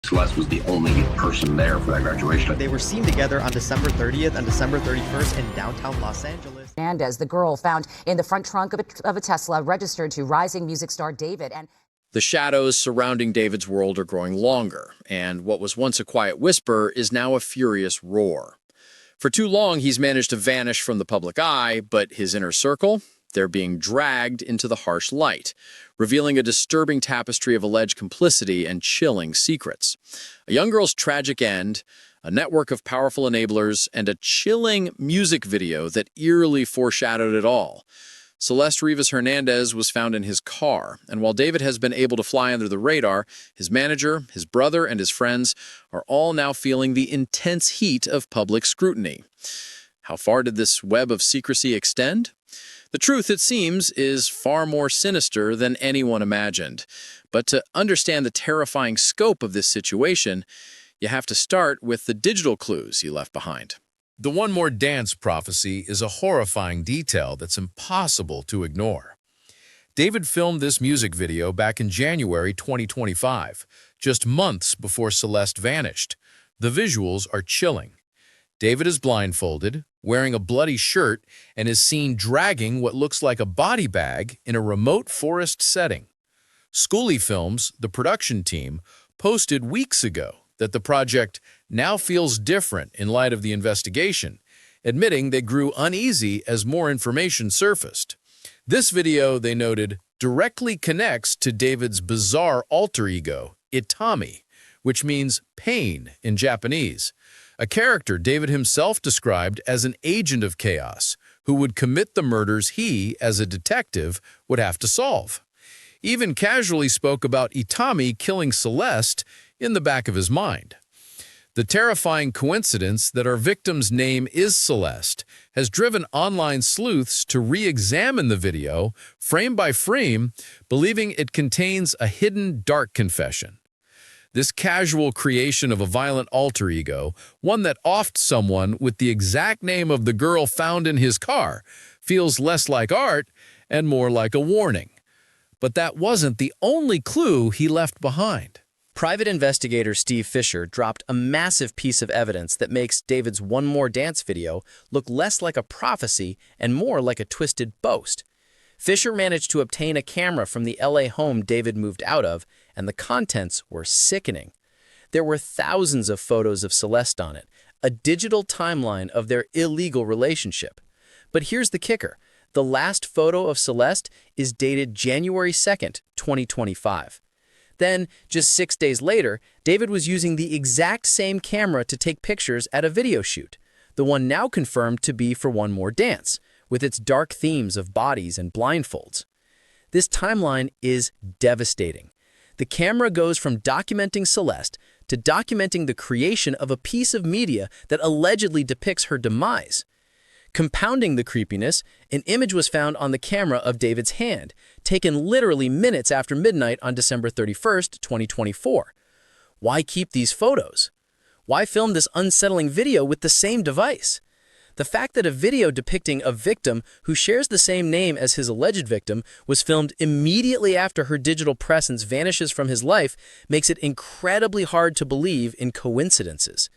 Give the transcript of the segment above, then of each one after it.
Celeste was the only person there for that graduation. They were seen together on December 30th and December 31st in downtown Los Angeles. Hernandez, the girl found in the front trunk of a Tesla registered to rising music star David. And the shadows surrounding David's world are growing longer, and what was once a quiet whisper is now a furious roar. For too long, he's managed to vanish from the public eye, but his inner circle, they're being dragged into the harsh light, revealing a disturbing tapestry of alleged complicity and chilling secrets. A young girl's tragic end, a network of powerful enablers, and a chilling music video that eerily foreshadowed it all. Celeste Rivas Hernandez was found in his car, and while David has been able to fly under the radar, his manager, his brother, and his friends are all now feeling the intense heat of public scrutiny. How far did this web of secrecy extend? The truth, it seems, is far more sinister than anyone imagined. But to understand the terrifying scope of this situation, you have to start with the digital clues he left behind. The One More Dance prophecy is a horrifying detail that's impossible to ignore. David filmed this music video back in January 2025, just months before Celeste vanished. The visuals are chilling. David is blindfolded, wearing a bloody shirt, and is seen dragging what looks like a body bag in a remote forest setting. Schoolie Films, the production team, posted weeks ago that the project now feels different in light of the investigation, admitting they grew uneasy as more information surfaced. This video, they noted, directly connects to David's bizarre alter ego, Itami, which means pain in Japanese, a character David himself described as an agent of chaos who would commit the murders he, as a detective, would have to solve. Even casually spoke about Itami killing Celeste in the back of his mind. The terrifying coincidence that our victim's name is Celeste has driven online sleuths to re-examine the video, frame by frame, believing it contains a hidden dark confession. This casual creation of a violent alter ego, one that offed someone with the exact name of the girl found in his car, feels less like art and more like a warning. But that wasn't the only clue he left behind. Private investigator Steve Fisher dropped a massive piece of evidence that makes David's One More Dance video look less like a prophecy and more like a twisted boast. Fisher managed to obtain a camera from the LA home David moved out of, and the contents were sickening. There were thousands of photos of Celeste on it, a digital timeline of their illegal relationship. But here's the kicker. The last photo of Celeste is dated January 2nd, 2025. Then, just 6 days later, David was using the exact same camera to take pictures at a video shoot, the one now confirmed to be for One More Dance, with its dark themes of bodies and blindfolds. This timeline is devastating. The camera goes from documenting Celeste to documenting the creation of a piece of media that allegedly depicts her demise. Compounding the creepiness, an image was found on the camera of David's hand, taken literally minutes after midnight on December 31st, 2024. Why keep these photos? Why film this unsettling video with the same device? The fact that a video depicting a victim who shares the same name as his alleged victim was filmed immediately after her digital presence vanishes from his life makes it incredibly hard to believe in coincidences.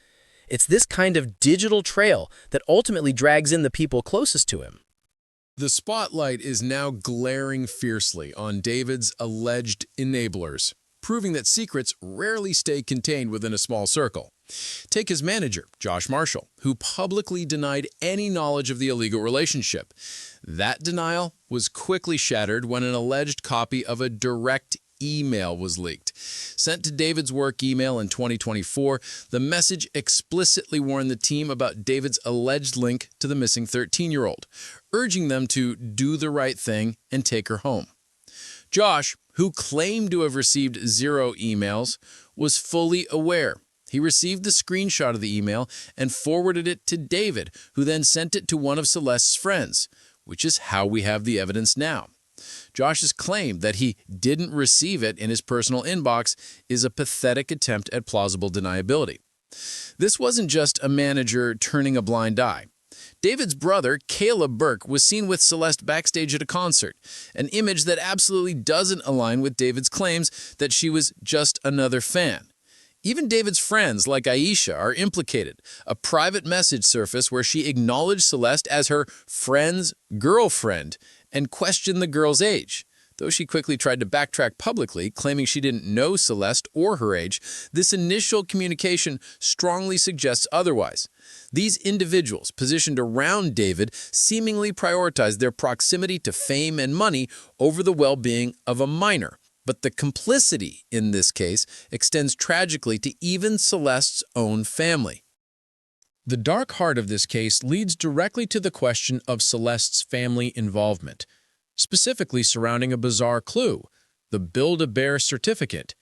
It's this kind of digital trail that ultimately drags in the people closest to him. The spotlight is now glaring fiercely on David's alleged enablers, proving that secrets rarely stay contained within a small circle. Take his manager, Josh Marshall, who publicly denied any knowledge of the illegal relationship. That denial was quickly shattered when an alleged copy of a direct email was leaked. Sent to David's work email in 2024, the message explicitly warned the team about David's alleged link to the missing 13-year-old, urging them to do the right thing and take her home. Josh, who claimed to have received 0 emails, was fully aware. He received the screenshot of the email and forwarded it to David, who then sent it to one of Celeste's friends, which is how we have the evidence now. Josh's claim that he didn't receive it in his personal inbox is a pathetic attempt at plausible deniability. This wasn't just a manager turning a blind eye. David's brother, Caleb Burke, was seen with Celeste backstage at a concert, an image that absolutely doesn't align with David's claims that she was just another fan. Even David's friends, like Aisha, are implicated. A private message surfaced where she acknowledged Celeste as her friend's girlfriend and questioned the girl's age. Though she quickly tried to backtrack publicly, claiming she didn't know Celeste or her age, this initial communication strongly suggests otherwise. These individuals, positioned around David, seemingly prioritized their proximity to fame and money over the well-being of a minor. But the complicity in this case extends tragically to even Celeste's own family. The dark heart of this case leads directly to the question of Celeste's family involvement, specifically surrounding a bizarre clue, the Build-A-Bear certificate.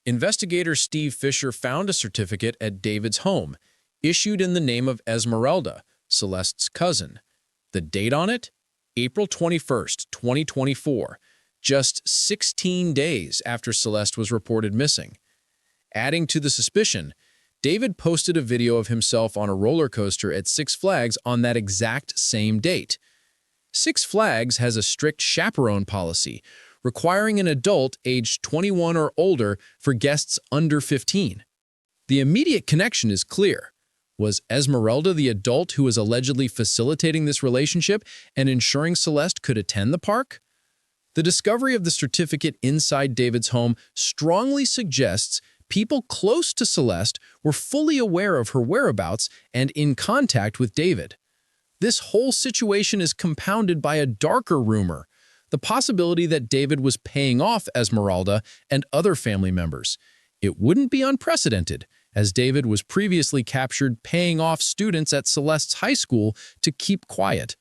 Investigator Steve Fisher found a certificate at David's home, issued in the name of Esmeralda, Celeste's cousin. The date on it? April 21st, 2024. Just 16 days after Celeste was reported missing. Adding to the suspicion, David posted a video of himself on a roller coaster at Six Flags on that exact same date. Six Flags has a strict chaperone policy, requiring an adult aged 21 or older for guests under 15. The immediate connection is clear. Was Esmeralda the adult who was allegedly facilitating this relationship and ensuring Celeste could attend the park? The discovery of the certificate inside David's home strongly suggests people close to Celeste were fully aware of her whereabouts and in contact with David. This whole situation is compounded by a darker rumor, the possibility that David was paying off Esmeralda and other family members. It wouldn't be unprecedented, as David was previously captured paying off students at Celeste's high school to keep quiet.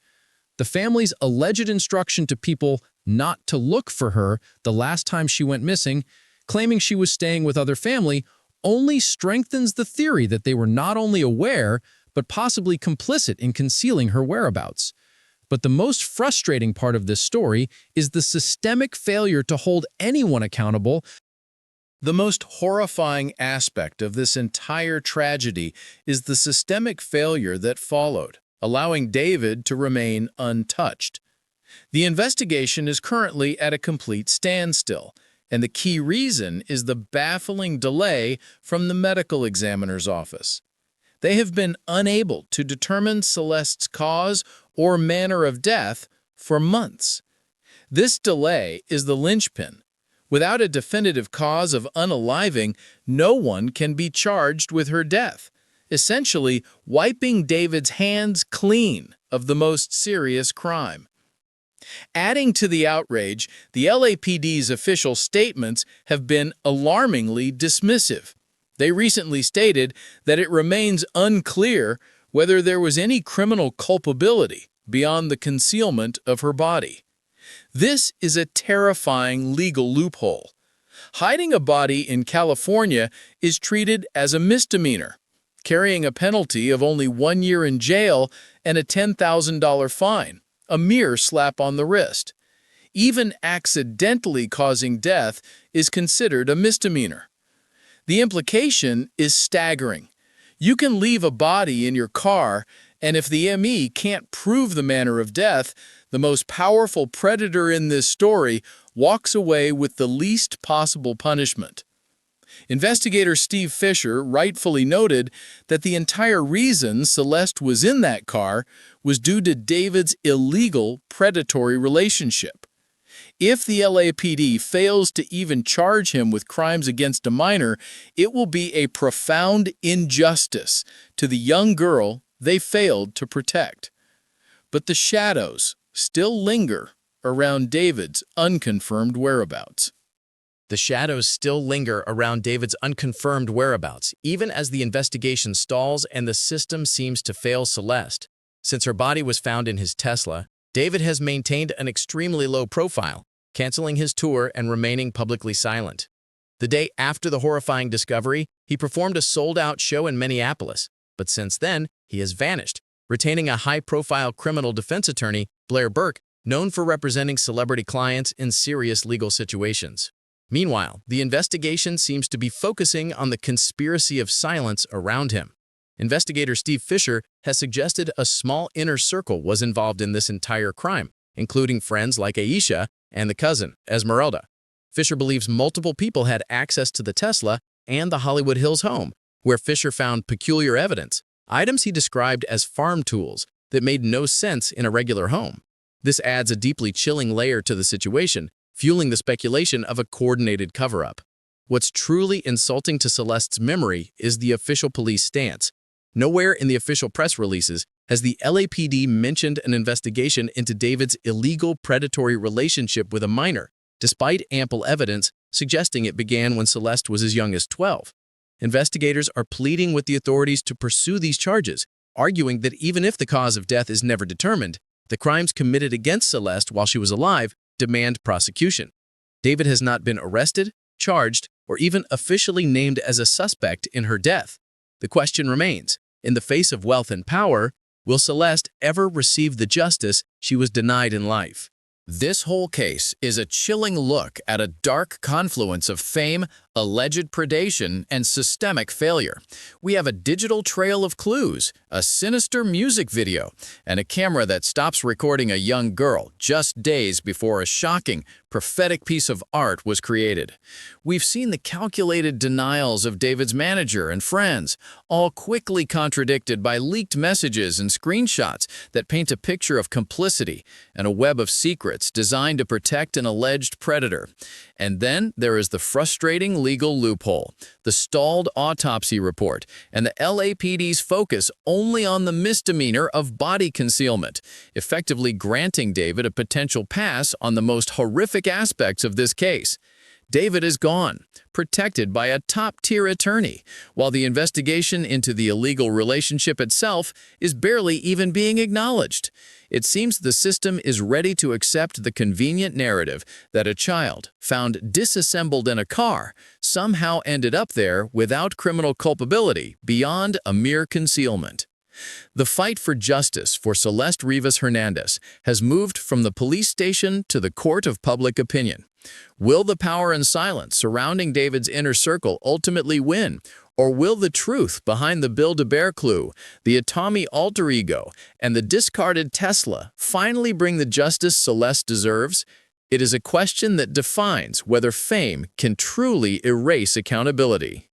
The family's alleged instruction to people not to look for her the last time she went missing, claiming she was staying with other family, only strengthens the theory that they were not only aware, but possibly complicit in concealing her whereabouts. But the most frustrating part of this story is the systemic failure to hold anyone accountable. The most horrifying aspect of this entire tragedy is the systemic failure that followed, allowing David to remain untouched. The investigation is currently at a complete standstill, and the key reason is the baffling delay from the medical examiner's office. They have been unable to determine Celeste's cause or manner of death for months. This delay is the linchpin. Without a definitive cause of unaliving, no one can be charged with her death, essentially wiping David's hands clean of the most serious crime. Adding to the outrage, the LAPD's official statements have been alarmingly dismissive. They recently stated that it remains unclear whether there was any criminal culpability beyond the concealment of her body. This is a terrifying legal loophole. Hiding a body in California is treated as a misdemeanor, carrying a penalty of only 1 year in jail and a $10,000 fine, a mere slap on the wrist. Even accidentally causing death is considered a misdemeanor. The implication is staggering. You can leave a body in your car, and if the ME can't prove the manner of death, the most powerful predator in this story walks away with the least possible punishment. Investigator Steve Fisher rightfully noted that the entire reason Celeste was in that car was due to David's illegal predatory relationship. If the LAPD fails to even charge him with crimes against a minor, it will be a profound injustice to the young girl they failed to protect. But the shadows still linger around David's unconfirmed whereabouts. The shadows still linger around David's unconfirmed whereabouts, even as the investigation stalls and the system seems to fail Celeste. Since her body was found in his Tesla, David has maintained an extremely low profile, canceling his tour and remaining publicly silent. The day after the horrifying discovery, he performed a sold-out show in Minneapolis, but since then, he has vanished, retaining a high-profile criminal defense attorney, Blair Burke, known for representing celebrity clients in serious legal situations. Meanwhile, the investigation seems to be focusing on the conspiracy of silence around him. Investigator Steve Fisher has suggested a small inner circle was involved in this entire crime, including friends like Aisha and the cousin, Esmeralda. Fisher believes multiple people had access to the Tesla and the Hollywood Hills home, where Fisher found peculiar evidence, items he described as farm tools that made no sense in a regular home. This adds a deeply chilling layer to the situation, fueling the speculation of a coordinated cover-up. What's truly insulting to Celeste's memory is the official police stance. Nowhere in the official press releases has the LAPD mentioned an investigation into David's illegal predatory relationship with a minor, despite ample evidence suggesting it began when Celeste was as young as 12. Investigators are pleading with the authorities to pursue these charges, arguing that even if the cause of death is never determined, the crimes committed against Celeste while she was alive demand prosecution. David has not been arrested, charged, or even officially named as a suspect in her death. The question remains, in the face of wealth and power, will Celeste ever receive the justice she was denied in life? This whole case is a chilling look at a dark confluence of fame, alleged predation, and systemic failure. We have a digital trail of clues, a sinister music video, and a camera that stops recording a young girl just days before a shocking, prophetic piece of art was created. We've seen the calculated denials of David's manager and friends, all quickly contradicted by leaked messages and screenshots that paint a picture of complicity and a web of secrets designed to protect an alleged predator. And then there is the frustrating legal loophole, the stalled autopsy report, and the LAPD's focus only on the misdemeanor of body concealment, effectively granting David a potential pass on the most horrific aspects of this case. David is gone, protected by a top-tier attorney, while the investigation into the illegal relationship itself is barely even being acknowledged. It seems the system is ready to accept the convenient narrative that a child, found disassembled in a car, somehow ended up there without criminal culpability beyond a mere concealment. The fight for justice for Celeste Rivas Hernandez has moved from the police station to the court of public opinion. Will the power and silence surrounding David's inner circle ultimately win, or will the truth behind the Build-A-Bear clue, the Atami alter ego, and the discarded Tesla finally bring the justice Celeste deserves? It is a question that defines whether fame can truly erase accountability.